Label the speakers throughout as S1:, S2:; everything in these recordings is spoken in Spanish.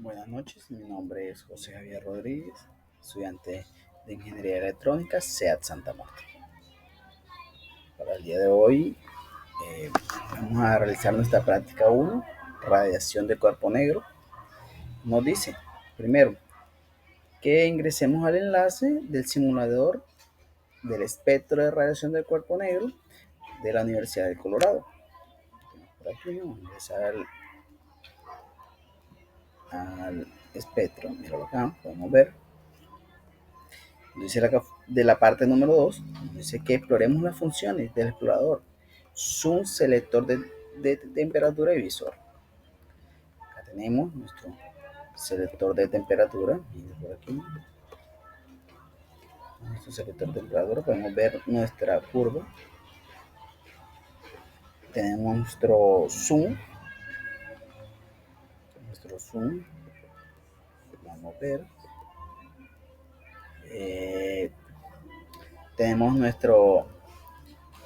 S1: Buenas noches, mi nombre es José Javier Rodríguez, estudiante de Ingeniería Electrónica, SEAT Santa Marta. Para el día de hoy eh, vamos a realizar nuestra práctica 1, radiación de cuerpo negro. Nos dice, primero, que ingresemos al enlace del simulador del espectro de radiación del cuerpo negro de la Universidad del Colorado. Por aquí vamos a ingresar al espectro, míralo acá, podemos ver. Dice de la parte número 2, dice que exploremos las funciones del explorador. Zoom, selector de temperatura y visor. Acá tenemos nuestro selector de temperatura. Miren por aquí. Nuestro selector de temperatura. Podemos ver nuestra curva. Tenemos nuestro zoom. Vamos a ver. Tenemos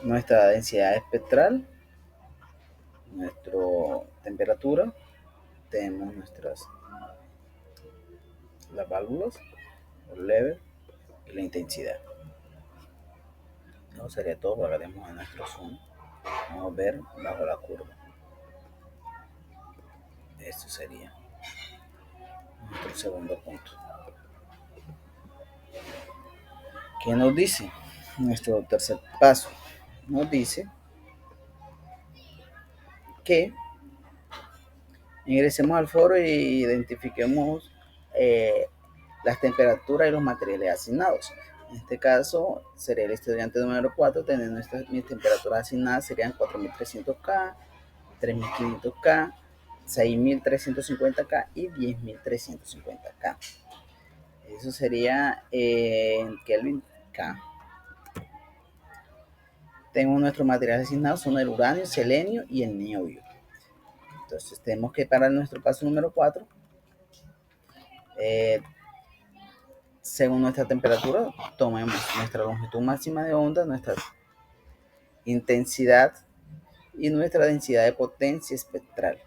S1: nuestra densidad espectral. Nuestra temperatura. Tenemos las válvulas, el level y la intensidad. No sería todo, pagaremos en nuestro zoom. Vamos a ver bajo la curva. Esto sería nuestro segundo punto. ¿Qué nos dice? Nuestro tercer paso nos dice que ingresemos al foro e identifiquemos las temperaturas y los materiales asignados. En este caso, sería el estudiante número 4, teniendo mis temperaturas asignadas serían 4300K, 3500K, 6350K y 10350K. Eso sería en Kelvin K. Tenemos nuestros materiales asignados, son el uranio, el selenio y el niobio. Entonces tenemos que para nuestro paso número 4, según nuestra temperatura, tomemos nuestra longitud máxima de onda, nuestra intensidad y nuestra densidad de potencia espectral.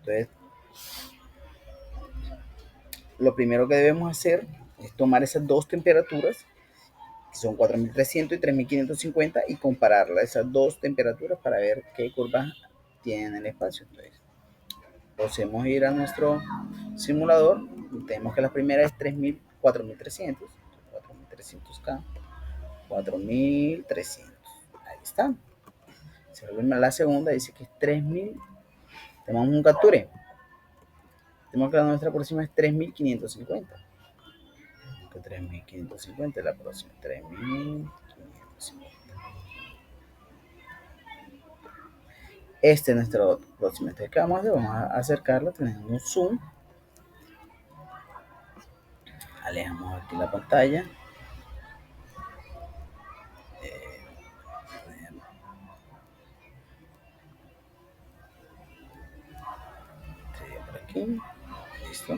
S1: Entonces, lo primero que debemos hacer es tomar esas dos temperaturas, que son 4300 y 3550, y compararlas, esas dos temperaturas, para ver qué curvas tienen el espacio. Entonces, podemos ir a nuestro simulador. Tenemos que la primera es 4300, 4300K, 4300. Ahí está. La segunda dice que es 3000. Tenemos un capture. Tenemos que la nuestra próxima es 3550. 3550, la próxima 3550. Este es nuestro próximo. Este que vamos a hacer, vamos a acercarlo, tenemos un zoom. Alejamos aquí la pantalla. Por aquí. Listo.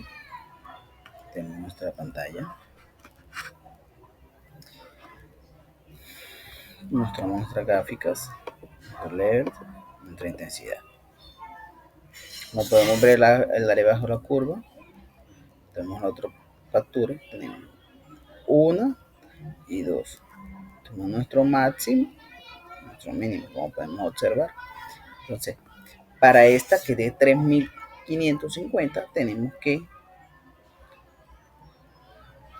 S1: Tenemos nuestra pantalla. Mostramos nuestras gráficas, nuestro LED, nuestra intensidad. Como podemos ver el área bajo la curva, tenemos la otra factura, tenemos 1 y 2. Tenemos nuestro máximo, nuestro mínimo, como podemos observar. Entonces, para esta que de 3550, tenemos que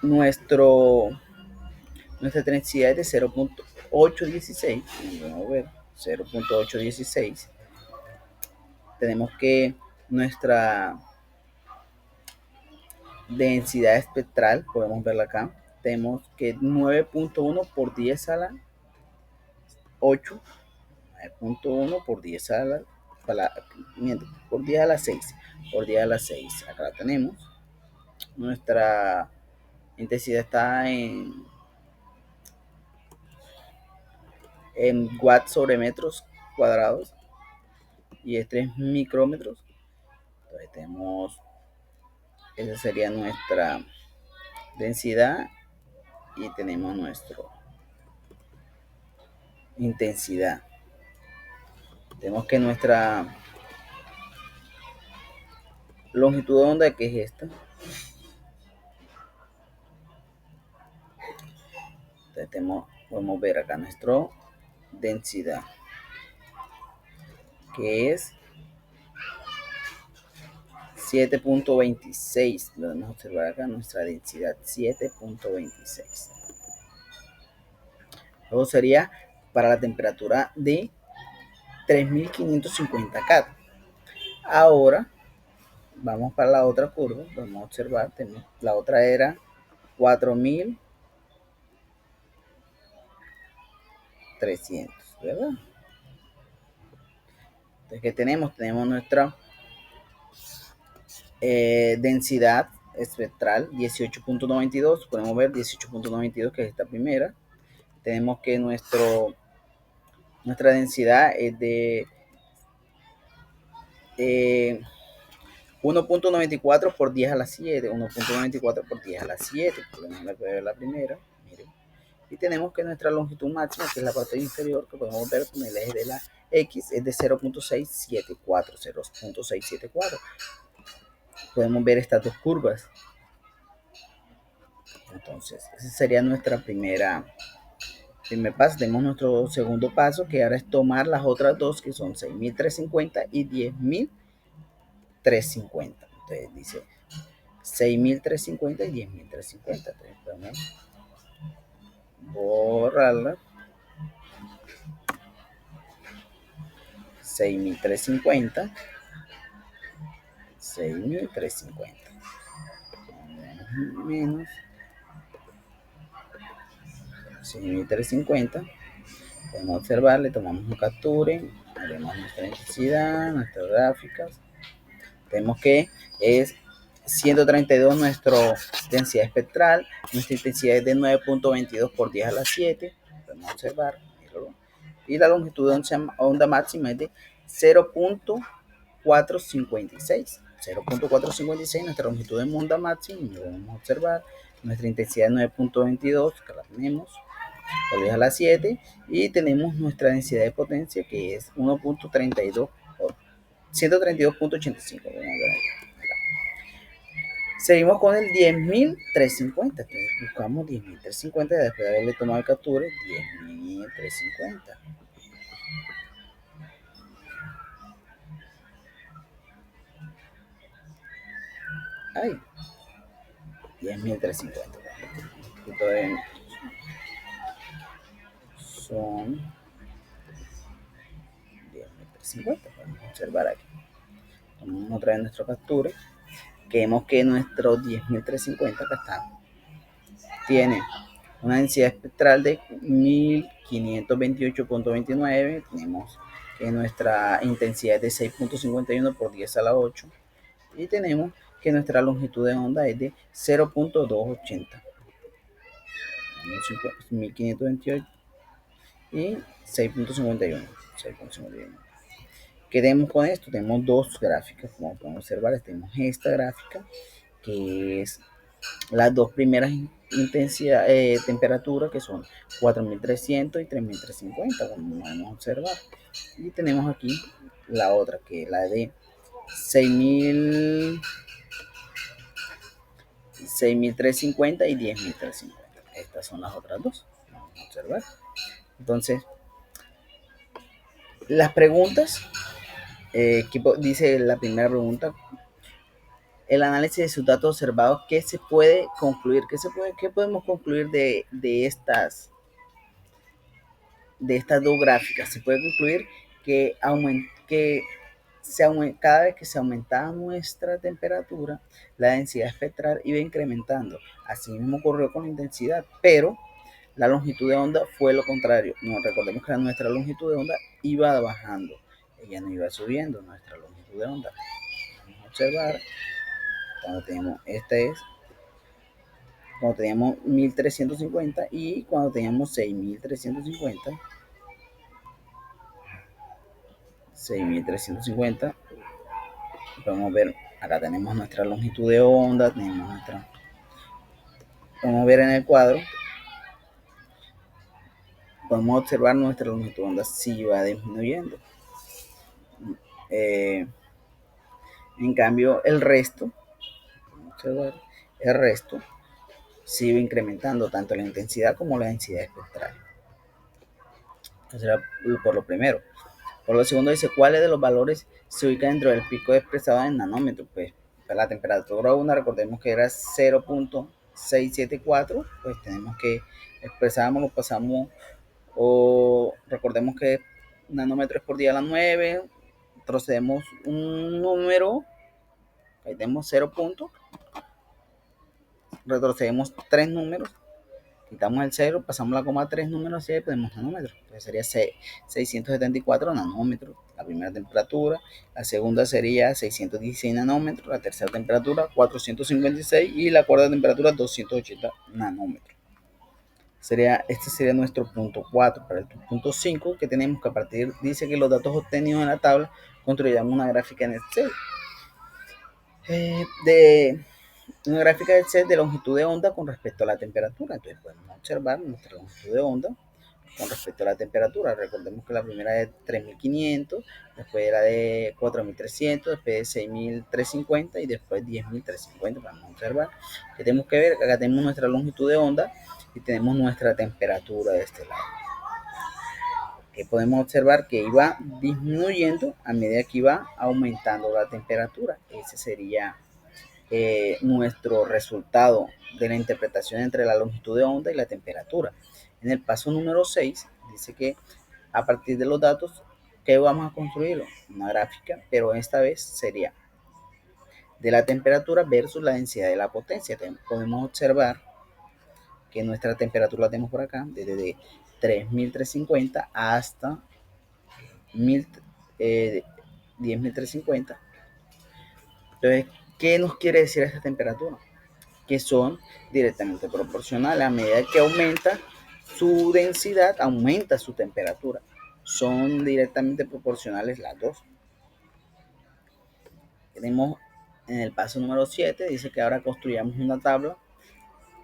S1: nuestra densidad es de 0.816. Vamos a ver, 0.816. Tenemos que nuestra densidad espectral, podemos verla acá, tenemos que 9.1 por 10 a la 8, 9.1 por 10 a la, por 10 a la 6, por 10 a la 6, acá la tenemos. Nuestra intensidad está en watts sobre metros cuadrados y es 3 micrómetros. Entonces tenemos, esa sería nuestra densidad y tenemos nuestra intensidad. Tenemos que nuestra longitud de onda, que es esta. Entonces podemos ver acá nuestra densidad, que es 7.26. Podemos observar acá nuestra densidad, 7.26. Luego sería para la temperatura de 3550 K. Ahora vamos para la otra curva. Vamos a observar, la otra era 4300, ¿verdad? Entonces, ¿qué tenemos? Tenemos nuestra densidad espectral 18.92. Podemos ver 18.92, que es esta primera. Tenemos que nuestra densidad es de 1.94 por 10 a la 7. 1.94 por 10 a la 7. Podemos ver la primera. Miren. Y tenemos que nuestra longitud máxima, que es la parte inferior, que podemos ver con el eje de la X, es de 0.674. 0.674. Podemos ver estas dos curvas. Entonces, ese sería nuestra primer paso. Tenemos nuestro segundo paso, que ahora es tomar las otras dos, que son 6.350 y 10.350. Entonces dice 6.350 y 10.350. Entonces podemos borrarla. 6.350. 6.350 menos 6.350. Podemos observar, le tomamos un capture, haremos nuestra intensidad, nuestras gráficas. Vemos que es 132 nuestra densidad espectral. Nuestra intensidad es de 9.22 por 10 a la 7. Podemos observar. Y la longitud de onda máxima es de 0.456. 0.456 nuestra longitud de onda máxima. Y podemos observar nuestra intensidad es 9.22, que la tenemos por 10 a la 7. Y tenemos nuestra densidad de potencia, que es 1.32 por 132.85. Seguimos con el 10.350. Entonces buscamos 10.350 después de haberle tomado el capture. 10.350. Ay, 10.350. Son 10.350. Vamos a observar aquí. Vamos a traer nuestro capture. Que vemos que nuestro 10.350 acá está. Tiene una densidad espectral de 1528.29. Tenemos que nuestra intensidad es de 6.51 por 10 a la 8. Y tenemos que nuestra longitud de onda es de 0.280. 1528 y 6.51. ¿Qué tenemos con esto? Tenemos dos gráficas, como podemos observar. Tenemos esta gráfica, que es las dos primeras temperaturas, que son 4.300 y 3.350, como podemos observar. Y tenemos aquí la otra, que es la de 6.350 y 10.350. Estas son las otras dos. Vamos a observar. Entonces, las preguntas, que dice la primera pregunta: el análisis de sus datos observados, ¿qué se puede concluir? ¿Qué podemos concluir de estas dos gráficas? Se puede concluir que cada vez que se aumentaba nuestra temperatura, la densidad espectral iba incrementando. Así mismo ocurrió con la intensidad, pero la longitud de onda fue lo contrario. No, recordemos que nuestra longitud de onda iba bajando, ella no iba subiendo. Nuestra longitud de onda, vamos a observar, cuando teníamos, cuando teníamos 1.350 y cuando teníamos 6.350, podemos ver, acá tenemos nuestra longitud de onda, podemos ver en el cuadro, podemos observar nuestra longitud de onda si va disminuyendo. En cambio, el resto, observar, el resto sigue incrementando tanto la intensidad como la densidad espectral. Eso será por lo primero. Por lo segundo dice, ¿cuáles de los valores se ubican dentro del pico expresado en nanómetros? Pues para la temperatura 1, recordemos que era 0.674, pues tenemos que expresamos, lo pasamos, o recordemos que nanómetros por 10 a la 9, procedemos un número, ahí tenemos 0 puntos, retrocedemos 3 números, quitamos el 0, pasamos la coma 3 números y tenemos nanómetros. Entonces sería 674 nanómetros la primera temperatura, la segunda sería 616 nanómetros, la tercera temperatura 456 y la cuarta temperatura 280 nanómetros. Este sería nuestro punto 4. Para el punto 5, que tenemos que a partir, dice que los datos obtenidos en la tabla construyamos una gráfica en Excel. De una gráfica de Excel de longitud de onda con respecto a la temperatura. Entonces podemos observar nuestra longitud de onda con respecto a la temperatura. Recordemos que la primera es de 3500, después era de 4300, después de 6350 y después 10350. Vamos a observar que tenemos que ver, acá tenemos nuestra longitud de onda y tenemos nuestra temperatura de este lado. Que podemos observar que iba disminuyendo a medida que iba aumentando la temperatura. Ese sería nuestro resultado de la interpretación entre la longitud de onda y la temperatura. En el paso número 6 dice que a partir de los datos que vamos a construir una gráfica, pero esta vez sería de la temperatura versus la densidad de la potencia. Podemos observar que nuestra temperatura la tenemos por acá, desde 3350 hasta 10.350. Entonces, ¿qué nos quiere decir esta temperatura? Que son directamente proporcionales. A medida que aumenta su densidad, aumenta su temperatura. Son directamente proporcionales las dos. Tenemos en el paso número 7, dice que ahora construyamos una tabla,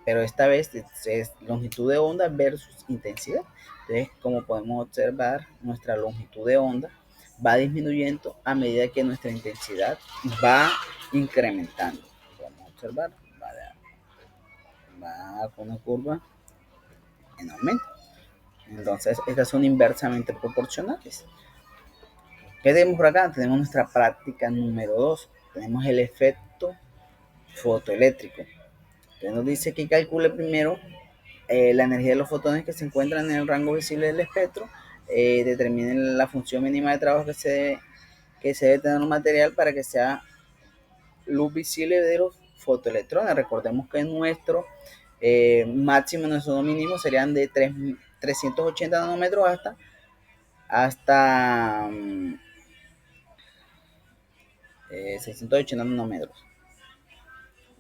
S1: pero esta vez es longitud de onda versus intensidad. Entonces, como podemos observar, nuestra longitud de onda va disminuyendo a medida que nuestra intensidad va incrementando. Podemos observar, va con una curva en aumento. Entonces, estas son inversamente proporcionales. ¿Qué tenemos por acá? Tenemos nuestra práctica número 2. Tenemos el efecto fotoeléctrico. Entonces nos dice que calcule primero la energía de los fotones que se encuentran en el rango visible del espectro. Determinen la función mínima de trabajo que se debe tener un material para que sea luz visible de los fotoelectrones. Recordemos que nuestro máximo, nuestro mínimo serían de 380 nanómetros hasta 680 nanómetros.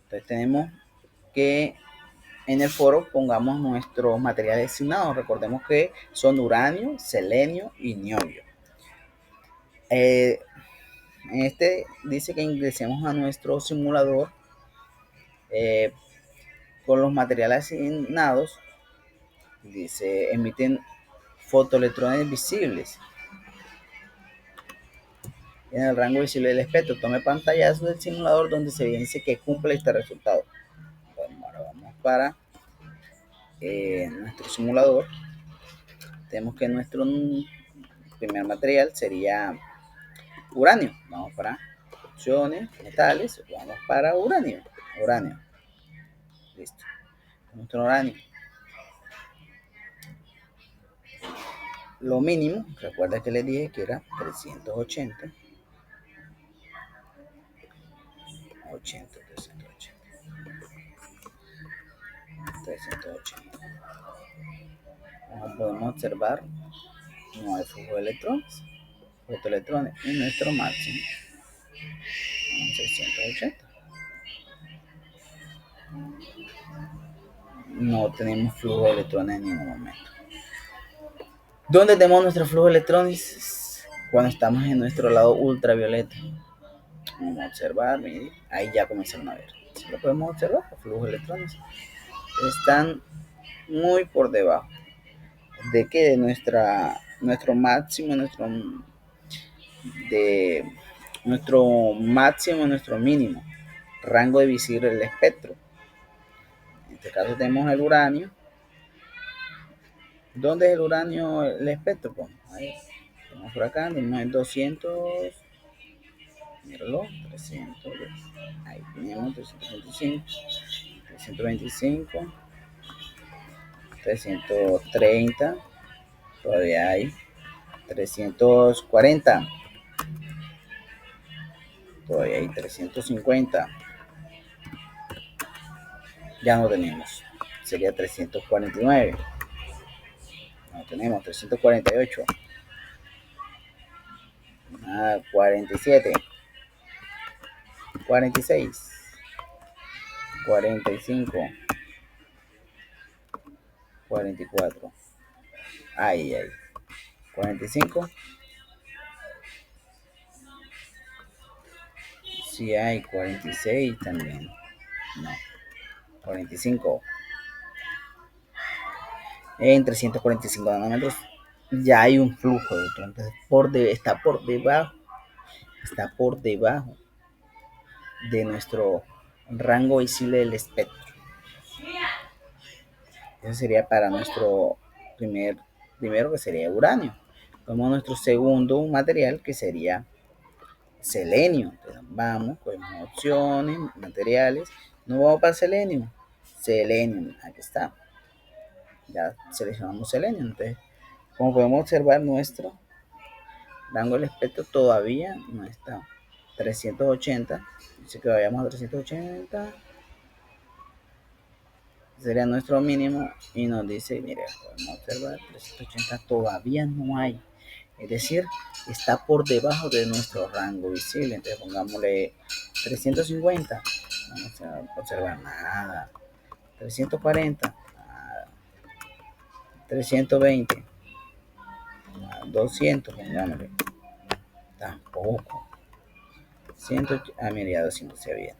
S1: Entonces tenemos que en el foro pongamos nuestros materiales designados. Recordemos que son uranio, selenio y niobio. En este dice que ingresemos a nuestro simulador con los materiales asignados. Dice, emiten fotoelectrones visibles en el rango visible del espectro. Tome pantallazos del simulador donde se evidencia que cumple este resultado. Bueno, ahora vamos para nuestro simulador. Tenemos que nuestro primer material sería uranio. Vamos para opciones, metales, vamos para uranio. Listo. Nuestro uranio. Lo mínimo, recuerda que les dije que era 380. 380. Como podemos observar, no hay flujo de electrones, fotoelectrones, y nuestro máximo 680. No tenemos flujo de electrones en ningún momento. ¿Dónde tenemos nuestro flujo de electrones? Cuando estamos en nuestro lado ultravioleta. Vamos a observar, miren, ahí ya comenzaron a ver. Si lo podemos observar, los flujos de electrones están muy por debajo de que nuestro máximo, de nuestro máximo, nuestro mínimo rango de visible del espectro. En este caso tenemos el uranio. ¿Dónde es el uranio el espectro? Pues ahí tenemos por acá, tenemos el 200, míralo, 300, ahí tenemos 325, 325, 330, todavía hay 340, todavía hay 350, ya no tenemos, sería 349, no tenemos 348, 47, 46, 45, 44, ay, 45, sí hay 46 también, no, 45, en 345 nanómetros ya hay un flujo de electrones, está por debajo de nuestro rango visible del espectro. Eso sería para nuestro primero que sería uranio. Como nuestro segundo material que sería selenio. Entonces, vamos, cogemos opciones, materiales, no vamos para selenio. Selenio, aquí está. Ya seleccionamos selenio. Entonces, como podemos observar, nuestro rango del espectro todavía no está. 380, dice que vayamos a 380, sería nuestro mínimo, y nos dice, mire, podemos observar 380 todavía no hay, es decir, está por debajo de nuestro rango visible. Entonces pongámosle 350, vamos a observar nada, 340, nada, 320, nada, 200, pongámosle, tampoco, 100, mira, ya 200 se había.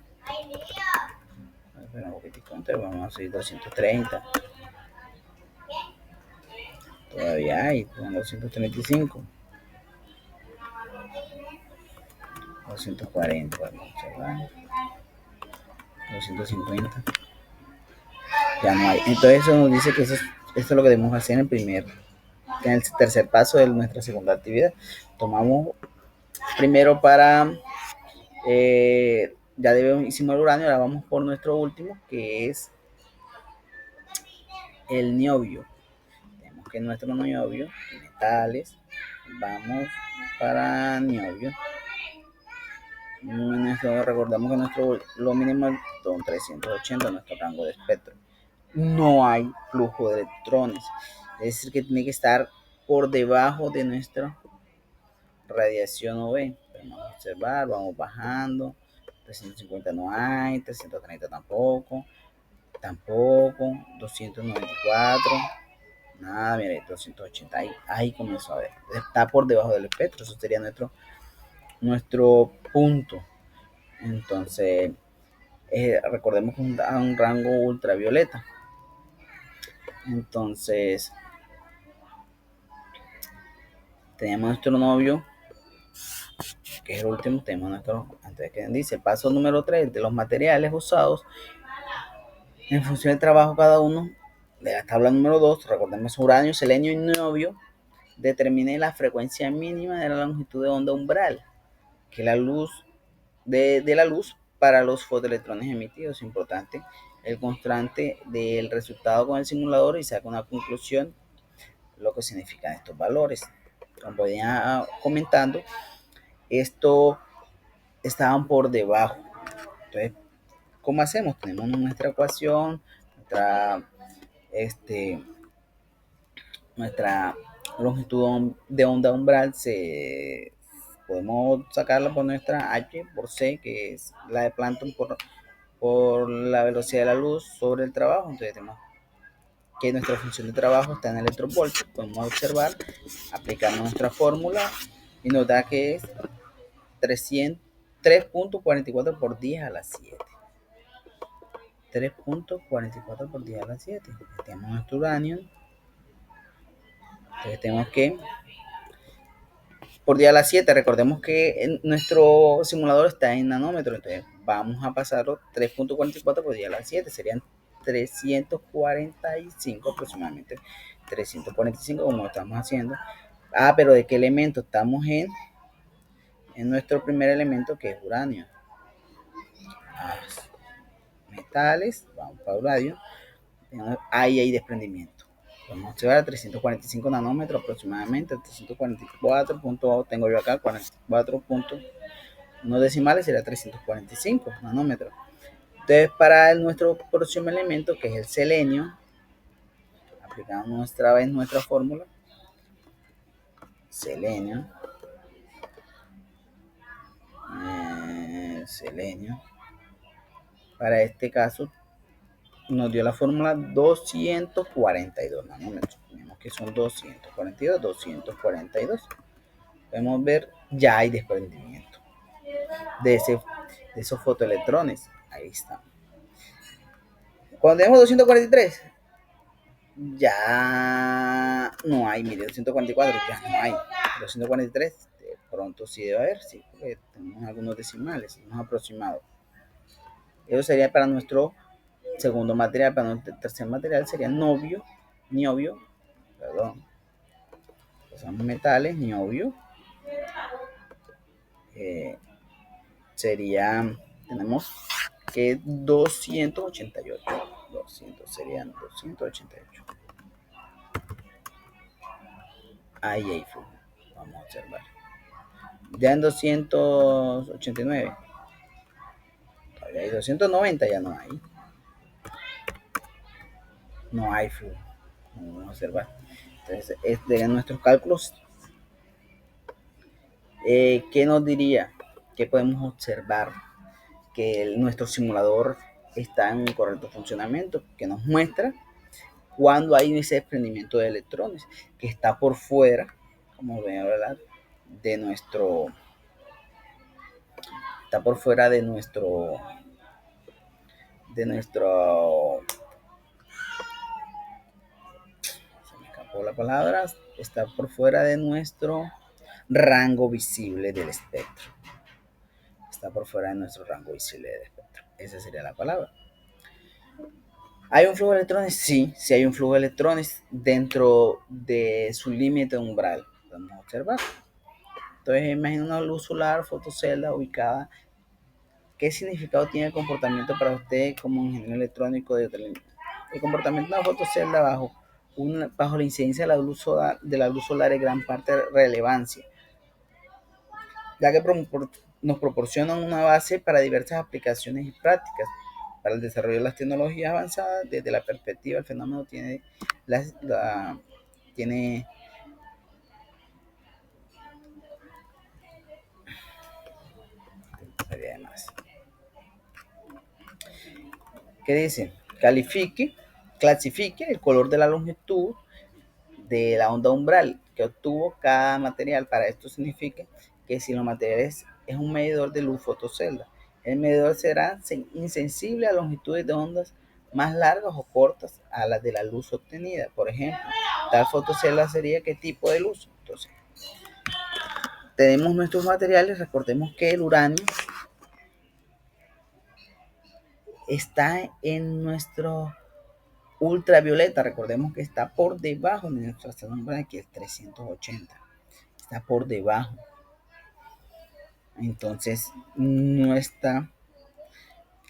S1: Espera un poquitico, entonces vamos a subir 230. Todavía hay, con 235. 240, vamos a observar. 250. Ya no hay. Entonces eso nos dice que esto es lo que debemos hacer en el tercer paso de nuestra segunda actividad. Tomamos primero para, ya hicimos el uranio, ahora vamos por nuestro último, que es el niobio. Tenemos que nuestro niobio, metales, vamos para niobio. Recordamos que lo mínimo son 380, nuestro rango de espectro. No hay flujo de electrones, es decir, que tiene que estar por debajo de nuestra radiación UV. Vamos a observar, vamos bajando. 350 no hay, 330 tampoco, 294, nada, mire, 280 ahí comenzó a ver, está por debajo del espectro, eso sería nuestro punto. Entonces, recordemos que a un rango ultravioleta. Entonces, tenemos nuestro novio, que es el último, tenemos antes que dice, paso número 3, de los materiales usados en función del trabajo cada uno, de la tabla número 2, recordemos uranio, selenio y niobio, determine la frecuencia mínima de la longitud de onda umbral, que la luz de la luz para los fotoelectrones emitidos. Importante el constante del resultado con el simulador y saca una conclusión lo que significan estos valores. Como venía comentando, esto estaban por debajo. Entonces, ¿cómo hacemos? Tenemos nuestra ecuación, nuestra longitud de onda umbral, podemos sacarla por nuestra H por C, que es la de Planck por la velocidad de la luz sobre el trabajo. Entonces tenemos que nuestra función de trabajo está en electrovoltios. Podemos observar, aplicamos nuestra fórmula y nos da que es 3.44 por 10 a la 7. 3.44 por 10 a la 7. Tenemos nuestro uranio. Entonces tenemos que por 10 a la 7. Recordemos que nuestro simulador está en nanómetros, entonces vamos a pasarlo 3.44 por 10 a la 7, serían 345 aproximadamente, 345 como estamos haciendo. Pero ¿de qué elemento? Estamos en nuestro primer elemento, que es uranio. Metales, vamos para uranio, ahí hay desprendimiento. Vamos a observar a 345 nanómetros aproximadamente, 344. Tengo yo acá 44 puntos, unos decimales, sería 345 nanómetros. Entonces, para nuestro próximo elemento, que es el selenio, aplicamos otra vez nuestra fórmula, selenio, para este caso nos dio la fórmula 242 nanómetros. Tenemos que son 242. Podemos ver, ya hay desprendimiento de esos fotoelectrones. Ahí está. Cuando tenemos 243, ya no hay, mire, 244 ya no hay. 243 de pronto sí debe haber, sí, porque tenemos algunos decimales, unos aproximados. Eso sería para nuestro segundo material. Para nuestro tercer material sería niobio, perdón. Usamos metales, niobio. Tenemos que 288. Serían 288. Ahí fue. Vamos a observar. Ya en 289. Todavía hay 290, ya no hay. No hay flujo. Vamos a observar. Entonces, de nuestros cálculos, ¿qué nos diría? ¿Qué podemos observar? Que nuestro simulador está en un correcto funcionamiento, que nos muestra cuando hay ese desprendimiento de electrones, que está por fuera, como ven, ¿verdad? Está por fuera de nuestro se me escapó la palabra, está por fuera de nuestro rango visible del espectro. Está por fuera de nuestro rango visible del espectro. Esa sería la palabra. ¿Hay un flujo de electrones? Sí, sí hay un flujo de electrones dentro de su límite umbral. Vamos a observar. Entonces, imagina una luz solar fotocelda ubicada. ¿Qué significado tiene el comportamiento para usted como ingeniero electrónico de otra línea? El comportamiento de una fotocelda bajo la incidencia de la luz solar es gran parte de relevancia, ya que nos proporcionan una base para diversas aplicaciones y prácticas. Para el desarrollo de las tecnologías avanzadas, desde la perspectiva del fenómeno tiene ¿qué dice? Clasifique el color de la longitud de la onda umbral que obtuvo cada material. Para esto significa que si los materiales es un medidor de luz fotocelda, el medidor será insensible a longitudes de ondas más largas o cortas a las de la luz obtenida. Por ejemplo, tal fotocelda sería ¿qué tipo de luz? Entonces, tenemos nuestros materiales. Recordemos que el uranio está en nuestro ultravioleta. Recordemos que está por debajo de nuestra sombra, que es 380. Está por debajo. Entonces, no está,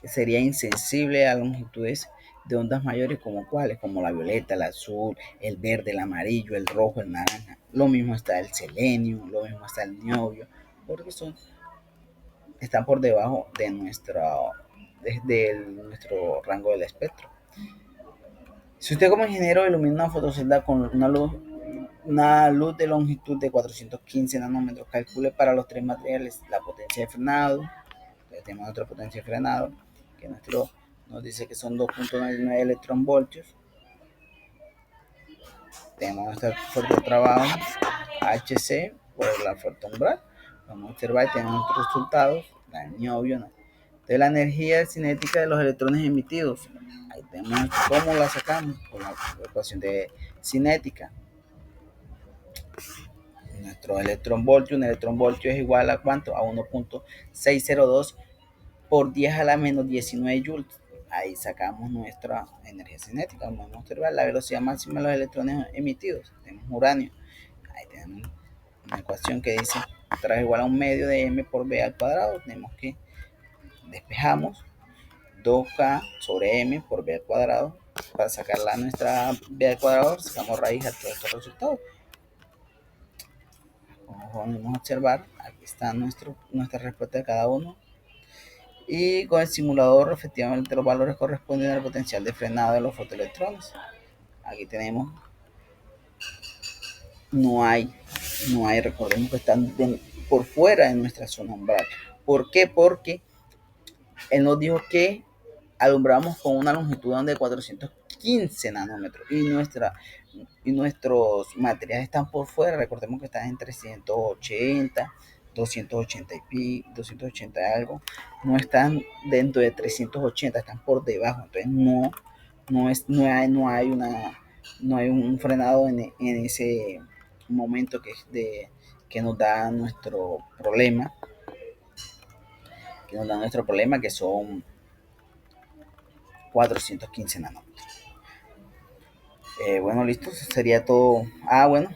S1: sería insensible a longitudes de ondas mayores como cuáles, como la violeta, el azul, el verde, el amarillo, el rojo, el naranja. Lo mismo está el selenio, lo mismo está el niobio, porque están por debajo de nuestro rango del espectro. Si usted como ingeniero ilumina una fotocelda con una luz de longitud de 415 nanómetros, calcule para los tres materiales la potencia de frenado. Entonces tenemos nuestra potencia de frenado, que nos dice que son 2.99 electronvoltios. Tenemos nuestro fuerte de trabajo, HC, por la fuerte umbral. Vamos a observar y tenemos nuestros resultados, la niobio, ¿no? De la energía cinética de los electrones emitidos. Ahí tenemos cómo la sacamos con la ecuación de cinética. nuestro electronvoltio. Un electronvoltio es igual a ¿cuánto? A 1.602 por 10 a la menos 19 joules. Ahí sacamos nuestra energía cinética. Vamos a observar la velocidad máxima de los electrones emitidos. Tenemos uranio. Ahí tenemos una ecuación que dice trae igual a un medio de m por b al cuadrado. Tenemos que despejamos 2k sobre m por b al cuadrado. Para sacarla nuestra b al cuadrado, sacamos raíz a todos estos resultados. Como podemos observar, aquí está nuestra respuesta de cada uno. Y con el simulador, efectivamente, los valores corresponden al potencial de frenado de los fotoelectrones. Aquí tenemos, no hay, recordemos que están por fuera de nuestra zona umbral. ¿Por qué? Porque él nos dijo que alumbramos con una longitud de 415 nanómetros y nuestros materiales están por fuera. Recordemos que están en 380, 280 y 280 y algo. No están dentro de 380, están por debajo. Entonces no hay un frenado en ese momento que nos da nuestro problema, que son 415 nanómetros. Bueno, listo, sería todo. Bueno,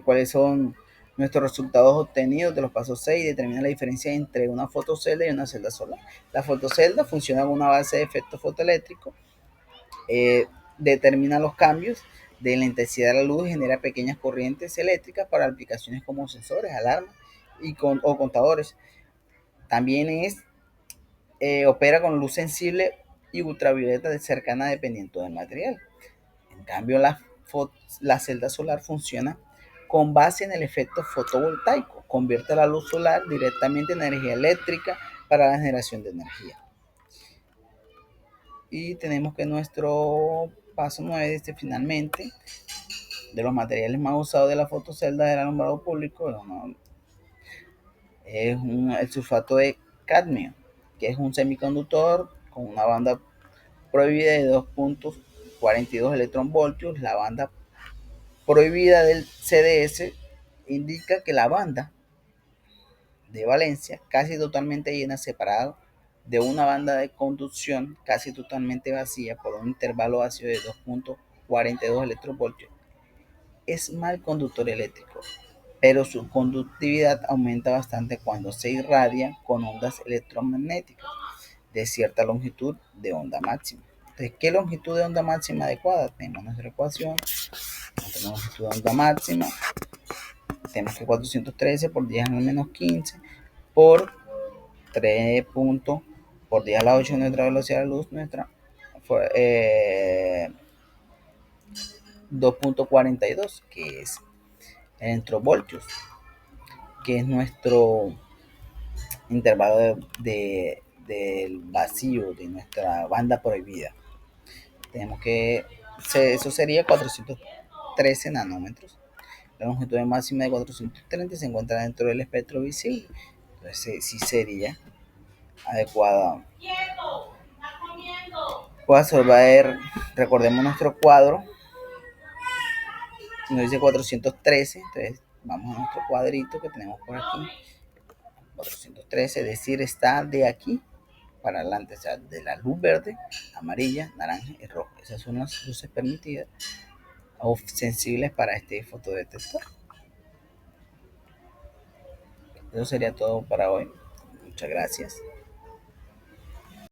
S1: cuáles son nuestros resultados obtenidos de los pasos 6. Determina la diferencia entre una fotocelda y una celda solar. La fotocelda funciona con una base de efecto fotoeléctrico, determina los cambios de la intensidad de la luz y genera pequeñas corrientes eléctricas para aplicaciones como sensores, alarmas o contadores. También opera con luz sensible y ultravioleta cercana dependiendo del material. En cambio, la celda solar funciona con base en el efecto fotovoltaico. Convierte la luz solar directamente en energía eléctrica para la generación de energía. Y tenemos que nuestro paso 9 dice finalmente, de los materiales más usados de la fotocelda del alumbrado público, es el sulfato de cadmio, que es un semiconductor con una banda prohibida de 2.42 electronvoltios. La banda prohibida del CDS indica que la banda de valencia casi totalmente llena, separado de una banda de conducción casi totalmente vacía por un intervalo vacío de 2.42 electronvoltios, es mal conductor eléctrico, pero su conductividad aumenta bastante cuando se irradia con ondas electromagnéticas de cierta longitud de onda máxima. Entonces, ¿qué longitud de onda máxima adecuada? Tenemos nuestra ecuación, nuestra longitud de onda máxima, tenemos que 413 por 10 a la menos 15 por 3 puntos por 10 a la 8 nuestra velocidad de luz, nuestra fue 2.42, que es electronvoltios, que es nuestro intervalo del vacío de nuestra banda prohibida. Tenemos que eso sería 413 nanómetros. La longitud máxima de 430 se encuentra dentro del espectro visible. Entonces sí sería adecuada. Recordemos nuestro cuadro. Nos dice 413. Entonces vamos a nuestro cuadrito que tenemos por aquí. 413, es decir, está de aquí para adelante, o sea, de la luz verde, amarilla, naranja y roja. Esas son las luces permitidas o sensibles para este fotodetector. Eso sería todo para hoy. Muchas gracias.